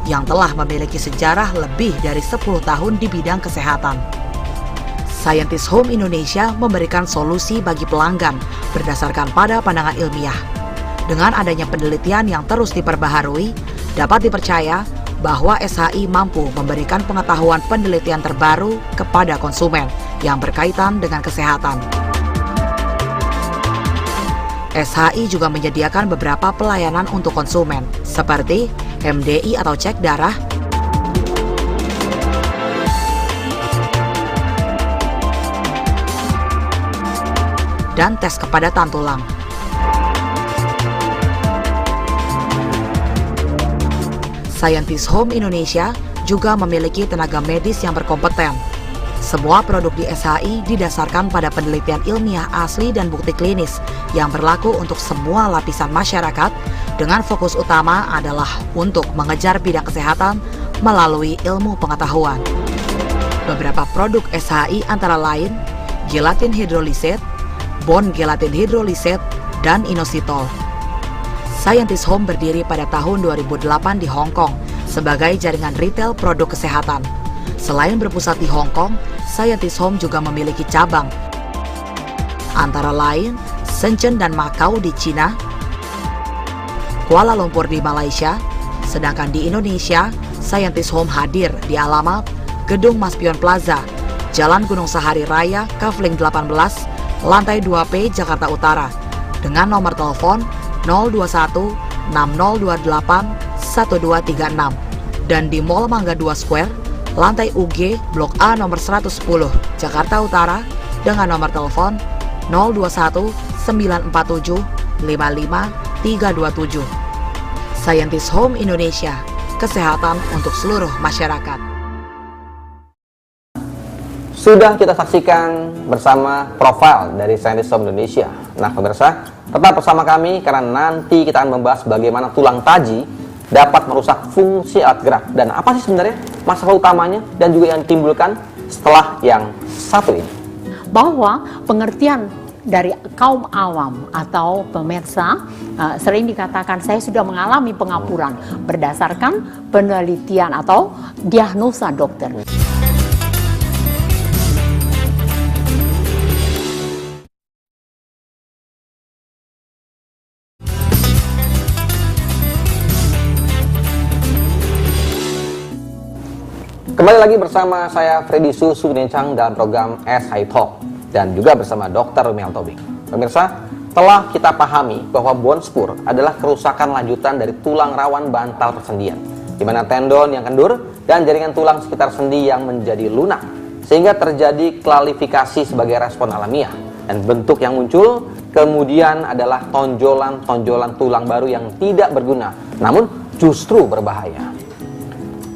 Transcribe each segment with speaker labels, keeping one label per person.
Speaker 1: yang telah memiliki sejarah lebih dari 10 tahun di bidang kesehatan. Scientist Home Indonesia memberikan solusi bagi pelanggan berdasarkan pada pandangan ilmiah. Dengan adanya penelitian yang terus diperbaharui, dapat dipercaya bahwa SHI mampu memberikan pengetahuan penelitian terbaru kepada konsumen yang berkaitan dengan kesehatan. SHI juga menyediakan beberapa pelayanan untuk konsumen, seperti MDI atau cek darah, dan tes kepadatan tulang. Scientist Home Indonesia juga memiliki tenaga medis yang berkompeten. Semua produk di SHI didasarkan pada penelitian ilmiah asli dan bukti klinis yang berlaku untuk semua lapisan masyarakat dengan fokus utama adalah untuk mengejar bidang kesehatan melalui ilmu pengetahuan. Beberapa produk SHI antara lain gelatin hidroliset, bone gelatin hidroliset, dan inositol. Scientist Home berdiri pada tahun 2008 di Hong Kong sebagai jaringan retail produk kesehatan. Selain berpusat di Hong Kong, Scientist Home juga memiliki cabang antara lain Shenzhen dan Macau di Cina, Kuala Lumpur di Malaysia, sedangkan di Indonesia, Scientist Home hadir di alamat Gedung Maspion Plaza, Jalan Gunung Sahari Raya, Kafling 18, Lantai 2P, Jakarta Utara, dengan nomor telepon 021 6028 1236 dan di Mall Mangga 2 Square, Lantai UG, Blok A nomor 110, Jakarta Utara, dengan nomor telepon 021 947 55 327. Scientist Home Indonesia, kesehatan untuk seluruh masyarakat.
Speaker 2: Sudah kita saksikan bersama profil dari Scientist Home Indonesia. Nah pemirsa, tetap bersama kami karena nanti kita akan membahas bagaimana tulang taji dapat merusak fungsi alat gerak dan apa sih sebenarnya masalah utamanya dan juga yang ditimbulkan setelah yang satu ini.
Speaker 3: Bahwa pengertian dari kaum awam atau pemirsa sering dikatakan saya sudah mengalami pengapuran berdasarkan penelitian atau diagnosa dokter.
Speaker 2: Kembali lagi bersama saya Freddy Susunencang dalam program SHI Talk dan juga bersama Dr. Rumiel Tobing. Pemirsa, telah kita pahami bahwa bone spur adalah kerusakan lanjutan dari tulang rawan bantal persendian, di mana tendon yang kendur dan jaringan tulang sekitar sendi yang menjadi lunak, sehingga terjadi klasifikasi sebagai respon alamiah. Dan bentuk yang muncul kemudian adalah tonjolan-tonjolan tulang baru yang tidak berguna, namun justru berbahaya.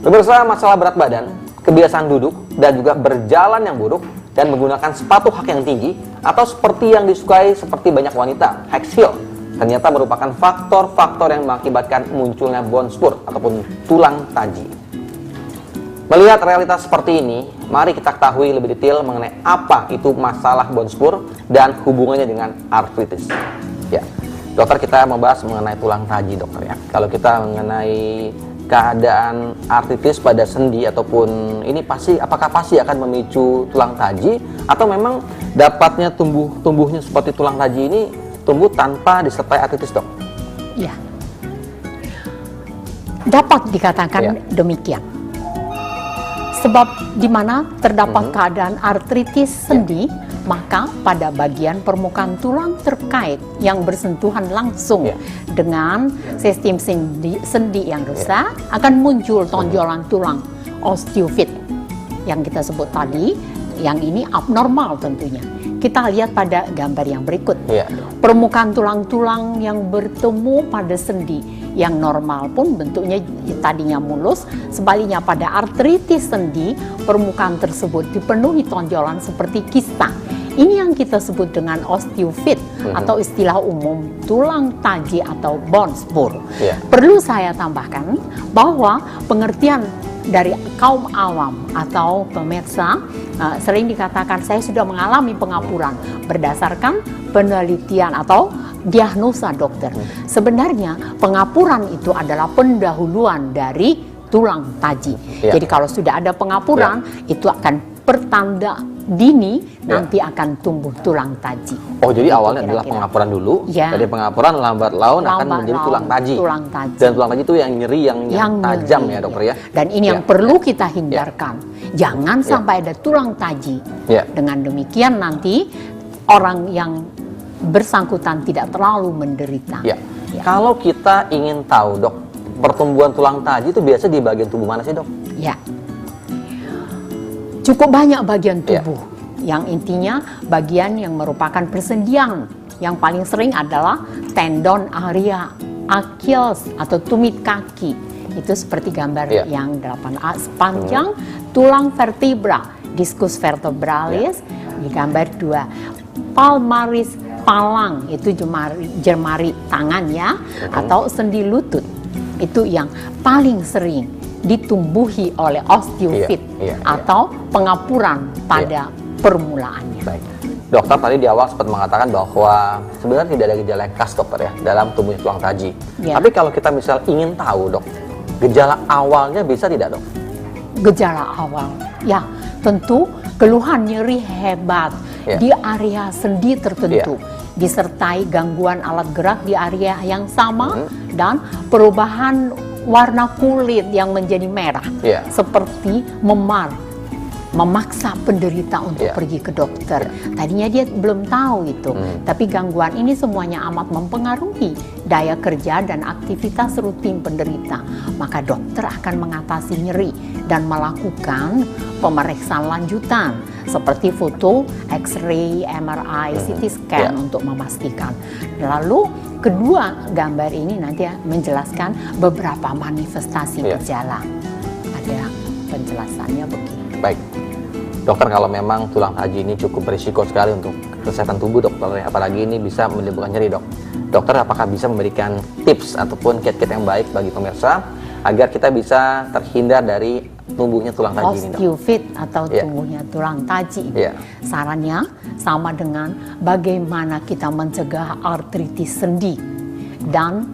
Speaker 2: Pemirsa, masalah berat badan, kebiasaan duduk, dan juga berjalan yang buruk, dan menggunakan sepatu hak yang tinggi, atau seperti yang disukai seperti banyak wanita, high heel, ternyata merupakan faktor-faktor yang mengakibatkan munculnya bone spur ataupun tulang taji. Melihat realitas seperti ini, mari kita ketahui lebih detail mengenai apa itu masalah bone spur dan hubungannya dengan artritis. Ya, dokter, kita membahas mengenai tulang taji, dokter ya. Kalau kita mengenai keadaan artritis pada sendi ataupun ini apakah pasti akan memicu tulang taji atau memang dapatnya tumbuhnya seperti tulang taji ini tumbuh tanpa disertai artritis, dok?
Speaker 3: Ya, dapat dikatakan demikian. Sebab di mana terdapat keadaan artritis sendi, maka pada bagian permukaan tulang terkait yang bersentuhan langsung dengan sistem sendi yang rusak akan muncul tonjolan tulang osteofit yang kita sebut tadi, yang ini abnormal tentunya. Kita lihat pada gambar yang berikut. Permukaan tulang-tulang yang bertemu pada sendi yang normal pun bentuknya tadinya mulus. Sebaliknya pada artritis sendi, permukaan tersebut dipenuhi tonjolan seperti kista. Ini yang kita sebut dengan osteofit atau istilah umum tulang taji atau bone spur. Perlu saya tambahkan bahwa pengertian dari kaum awam atau pemirsa sering dikatakan saya sudah mengalami pengapuran berdasarkan penelitian atau diagnosa dokter. Sebenarnya pengapuran itu adalah pendahuluan dari tulang taji.
Speaker 2: Ya.
Speaker 3: Jadi kalau sudah ada pengapuran, itu akan pertanda dini nanti akan tumbuh tulang taji.
Speaker 2: Oh, jadi
Speaker 3: Itu
Speaker 2: awalnya adalah
Speaker 3: kira-kira.
Speaker 2: pengapuran dulu.
Speaker 3: Ya.
Speaker 2: Dari pengapuran lambat laun akan
Speaker 3: Lambat
Speaker 2: menjadi
Speaker 3: laun,
Speaker 2: tulang taji.
Speaker 3: tulang taji.
Speaker 2: Dan tulang taji itu yang nyeri, yang tajam
Speaker 3: nyeri,
Speaker 2: ya dokter ya.
Speaker 3: Dan ini yang perlu kita hindarkan. Jangan sampai ada tulang taji.
Speaker 2: Ya.
Speaker 3: Dengan demikian nanti orang yang bersangkutan tidak terlalu menderita.
Speaker 2: Ya.
Speaker 3: Ya.
Speaker 2: Kalau kita ingin tahu dok, pertumbuhan tulang taji itu biasa di bagian tubuh mana sih dok?
Speaker 3: Ya. Cukup banyak bagian
Speaker 2: Ya.
Speaker 3: tubuh. Yang intinya bagian yang merupakan persendian. Yang paling sering adalah tendon area, Achilles atau tumit kaki. Itu seperti gambar
Speaker 2: Ya.
Speaker 3: yang 8A sepanjang tulang vertebra, discus vertebralis di gambar 2. Palmaris palang itu jemari tangan ya, atau sendi lutut. Itu yang paling sering ditumbuhi oleh osteofit atau pengapuran pada permulaannya.
Speaker 2: Baik. Dokter tadi di awal sempat mengatakan bahwa sebenarnya tidak ada gejala yang khas dokter ya dalam tumbuhnya tulang taji.
Speaker 3: Ya.
Speaker 2: Tapi kalau kita misal ingin tahu dok, gejala awalnya bisa tidak dok?
Speaker 3: Gejala awal, ya tentu keluhan nyeri hebat di area sendi tertentu, disertai gangguan alat gerak di area yang sama dan perubahan warna kulit yang menjadi merah, seperti memar, memaksa penderita untuk pergi ke dokter. Tadinya dia belum tahu itu, tapi gangguan ini semuanya amat mempengaruhi daya kerja dan aktivitas rutin penderita. Maka dokter akan mengatasi nyeri dan melakukan pemeriksaan lanjutan seperti foto, X-ray, MRI, CT scan untuk memastikan. Lalu kedua gambar ini nanti menjelaskan beberapa manifestasi gejala. Ada penjelasannya begini.
Speaker 2: Baik, dokter, kalau memang tulang taji ini cukup berisiko sekali untuk kesehatan tubuh dokter, apalagi ini bisa menimbulkan nyeri dok. Dokter apakah bisa memberikan tips ataupun kiat-kiat yang baik bagi pemirsa agar kita bisa terhindar dari tumbuhnya tulang taji ini dok?
Speaker 3: Osteofit atau tumbuhnya tulang taji. Sarannya sama dengan bagaimana kita mencegah artritis sendi dan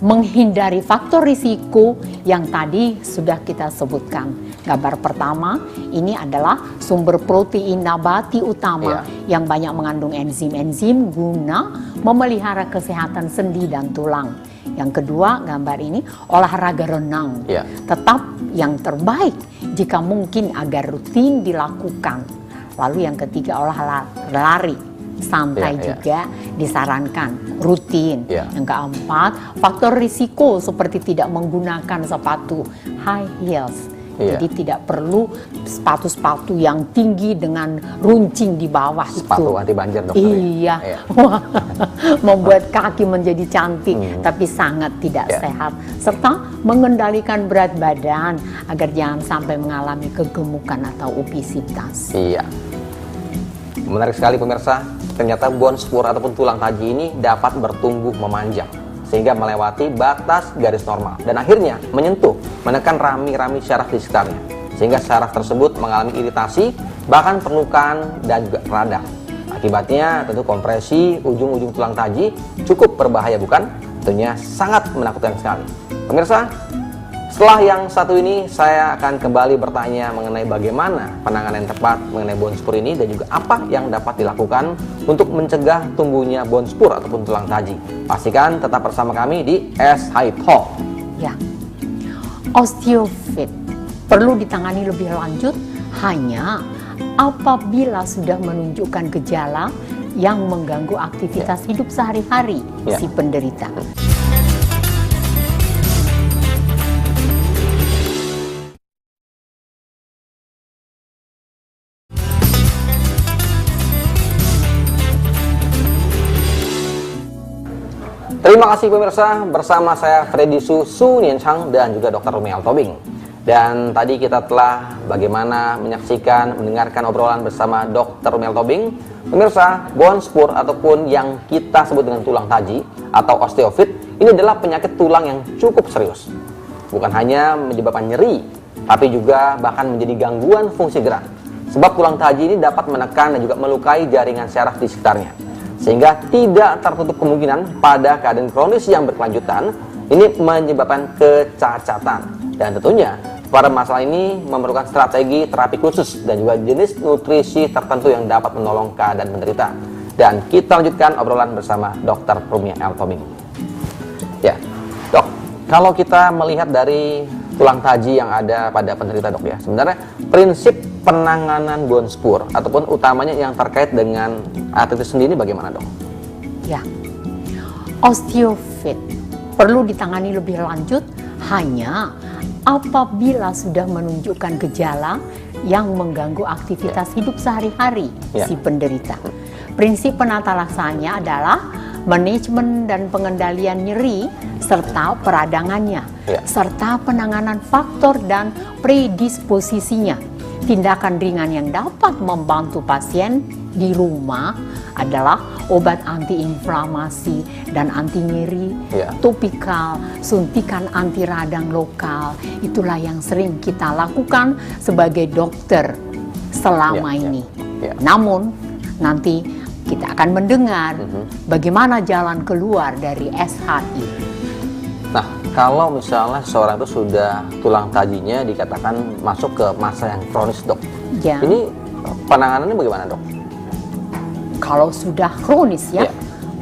Speaker 3: menghindari faktor risiko yang tadi sudah kita sebutkan. Gambar pertama ini adalah sumber protein nabati utama yang banyak mengandung enzim-enzim guna memelihara kesehatan sendi dan tulang. Yang kedua, gambar ini olahraga renang. Tetap yang terbaik jika mungkin agar rutin dilakukan. Lalu yang ketiga, olahraga lari santai juga disarankan rutin. Yang keempat, faktor risiko seperti tidak menggunakan sepatu high heels. Jadi tidak perlu sepatu-sepatu yang tinggi dengan runcing di bawah.
Speaker 2: Sepatu anti banjir dokter.
Speaker 3: Iya. Membuat kaki menjadi cantik tapi sangat tidak sehat, serta mengendalikan berat badan agar jangan sampai mengalami kegemukan atau obesitas.
Speaker 2: Iya. Menarik sekali pemirsa, ternyata bone spur ataupun tulang taji ini dapat bertumbuh memanjang sehingga melewati batas garis normal dan akhirnya menyentuh, menekan rami-rami syaraf di sekitarnya, sehingga syaraf tersebut mengalami iritasi, bahkan perlukan dan juga radang. Akibatnya tentu kompresi ujung-ujung tulang taji cukup berbahaya, bukan? Tentunya sangat menakutkan sekali. Pemirsa, setelah yang satu ini saya akan kembali bertanya mengenai bagaimana penanganan yang tepat mengenai bone spur ini dan juga apa yang dapat dilakukan untuk mencegah tumbuhnya bone spur ataupun tulang taji. Pastikan tetap bersama kami di SHI Talk.
Speaker 3: Ya, osteofit perlu ditangani lebih lanjut hanya apabila sudah menunjukkan gejala yang mengganggu aktivitas hidup sehari-hari si penderita.
Speaker 2: Terima kasih pemirsa, bersama saya Freddy Su Nianchang dan juga Dr. Rumel Tobing. Dan tadi kita telah bagaimana menyaksikan, mendengarkan obrolan bersama Dr. Rumel Tobing. Pemirsa, bone spur ataupun yang kita sebut dengan tulang taji atau osteofit ini adalah penyakit tulang yang cukup serius. Bukan hanya menyebabkan nyeri, tapi juga bahkan menjadi gangguan fungsi gerak. Sebab tulang taji ini dapat menekan dan juga melukai jaringan syaraf di sekitarnya, sehingga tidak tertutup kemungkinan pada keadaan kronis yang berkelanjutan ini menyebabkan kecacatan Dan tentunya pada masalah ini memerlukan strategi terapi khusus dan juga jenis nutrisi tertentu yang dapat menolong keadaan penderita. Dan kita lanjutkan obrolan bersama Dr. Rumia L. Tobing. Ya, dok, kalau kita melihat dari tulang taji yang ada pada penderita, dok, ya, sebenarnya prinsip penanganan bone spur ataupun utamanya yang terkait dengan artritis sendi ini bagaimana, dok?
Speaker 3: Ya, osteofit perlu ditangani lebih lanjut hanya apabila sudah menunjukkan gejala yang mengganggu aktivitas hidup sehari-hari si penderita. Prinsip penata laksananya adalah manajemen dan pengendalian nyeri serta peradangannya, serta penanganan faktor dan predisposisinya. Tindakan ringan yang dapat membantu pasien di rumah adalah obat antiinflamasi dan anti nyeri, topikal, suntikan anti radang lokal. Itulah yang sering kita lakukan sebagai dokter selama ini. Namun nanti kita akan mendengar bagaimana jalan keluar dari SHI.
Speaker 2: Nah, kalau misalnya seorang itu sudah tulang tajinya dikatakan masuk ke masa yang kronis, dok, ini penanganannya bagaimana, dok?
Speaker 3: Kalau sudah kronis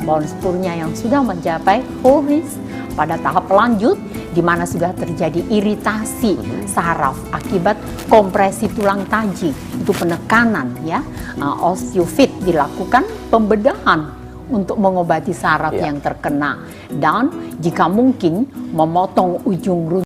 Speaker 3: bone spurnya yang sudah mencapai kronis pada tahap lanjut di mana sudah terjadi iritasi saraf akibat kompresi tulang taji, itu penekanan osteofit dilakukan pembedahan untuk mengobati saraf yang terkena dan jika mungkin memotong ujung